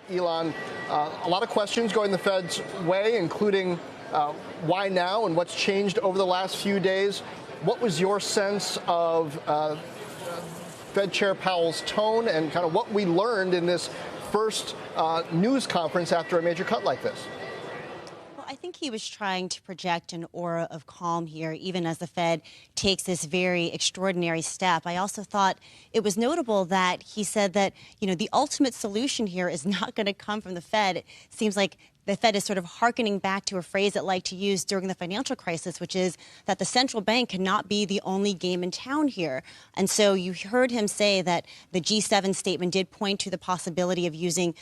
Ylan, a lot of questions going the Fed's way, including why now and what's changed over the last few days. What was your sense of Fed Chair Powell's tone and kind of what we learned in this first news conference after a major cut like this? I think he was trying to project an aura of calm here, even as the Fed takes this very extraordinary step. I also thought it was notable that he said that, the ultimate solution here is not going to come from the Fed. It seems like the Fed is sort of hearkening back to a phrase it liked to use during the financial crisis, which is that the central bank cannot be the only game in town here. And so you heard him say that the G7 statement did point to the possibility of using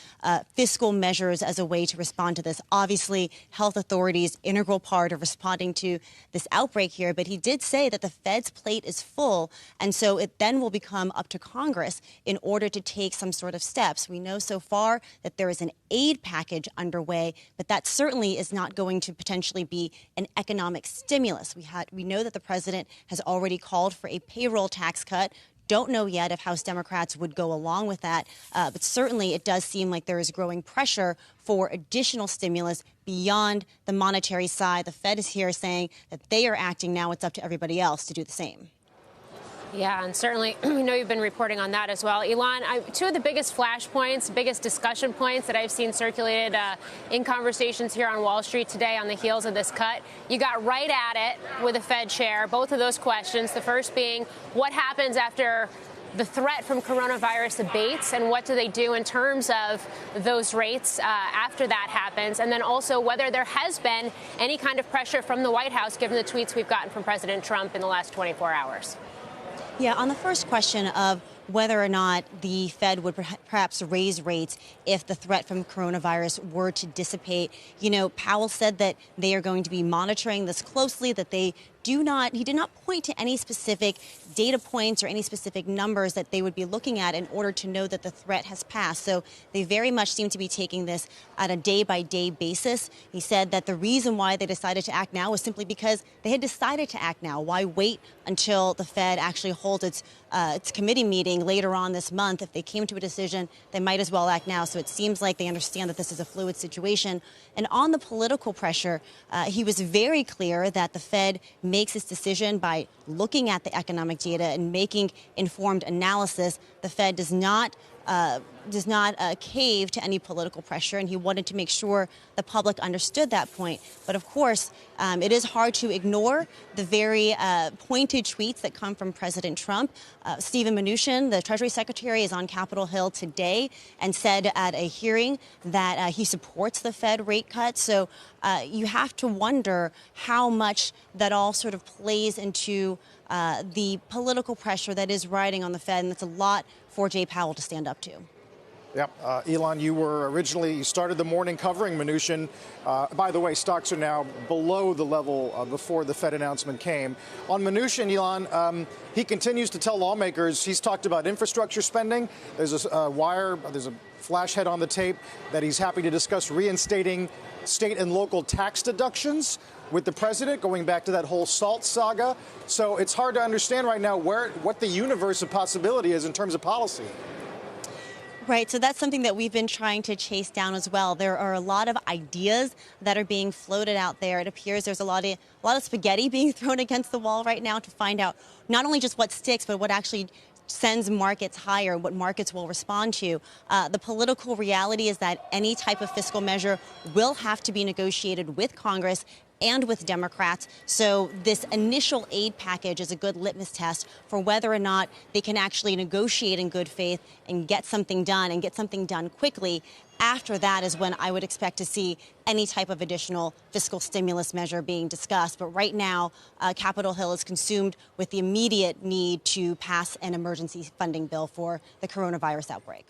fiscal measures as a way to respond to this. Obviously, health authorities, integral part of responding to this outbreak here. But he did say that the Fed's plate is full. And so it then will become up to Congress in order to take some sort of steps. We know so far that there is an aid package underway, but that certainly is not going to potentially be an economic stimulus. We know that the president has already called for a payroll tax cut. Don't know yet if House Democrats would go along with that, but certainly it does seem like there is growing pressure for additional stimulus beyond the monetary side. The Fed is here saying that they are acting now. It's up to everybody else to do the same. Yeah, and certainly we know you've been reporting on that as well. Ylan, two of the biggest flashpoints, biggest discussion points that I've seen circulated in conversations here on Wall Street today on the heels of this cut. You got right at it with the Fed chair, both of those questions. The first being what happens after the threat from coronavirus abates and what do they do in terms of those rates after that happens? And then also whether there has been any kind of pressure from the White House, given the tweets we've gotten from President Trump in the last 24 hours. Yeah, on the first question of whether or not the Fed would perhaps raise rates if the threat from coronavirus were to dissipate, Powell said that they are going to be monitoring this closely, that he did not point to any specific data points or any specific numbers that they would be looking at in order to know that the threat has passed. So they very much seem to be taking this on a day-by-day basis. He said that the reason why they decided to act now was simply because they had decided to act now. Why wait until the Fed actually holds its committee meeting later on this month? If they came to a decision, they might as well act now. So it seems like they understand that this is a fluid situation. And on the political pressure, he was very clear that the Fed makes its decision by looking at the economic data and making informed analysis. The Fed does not cave to any political pressure, and he wanted to make sure the public understood that point. But of course, it is hard to ignore the very pointed tweets that come from President Trump. Steven Mnuchin, the Treasury Secretary, is on Capitol Hill today and said at a hearing that he supports the Fed rate cut. So you have to wonder how much that all sort of plays into the political pressure that is riding on the Fed, and that's a lot for Jay Powell to stand up to. Yep. Ylan, you started the morning covering Mnuchin. By the way, stocks are now below the level before the Fed announcement came. On Mnuchin, Ylan, he continues to tell lawmakers, he's talked about infrastructure spending. There's there's a flash head on the tape that he's happy to discuss reinstating state and local tax deductions with the president, going back to that whole SALT saga. So it's hard to understand right now what the universe of possibility is in terms of policy. Right. So that's something that we've been trying to chase down as well. There are a lot of ideas that are being floated out there. It appears there's a lot of spaghetti being thrown against the wall right now to find out not only just what sticks, but what actually sends markets higher, what markets will respond to. The political reality is that any type of fiscal measure will have to be negotiated with Congress and with Democrats. So this initial aid package is a good litmus test for whether or not they can actually negotiate in good faith and get something done and get something done quickly. After that is when I would expect to see any type of additional fiscal stimulus measure being discussed. But right now, Capitol Hill is consumed with the immediate need to pass an emergency funding bill for the coronavirus outbreak.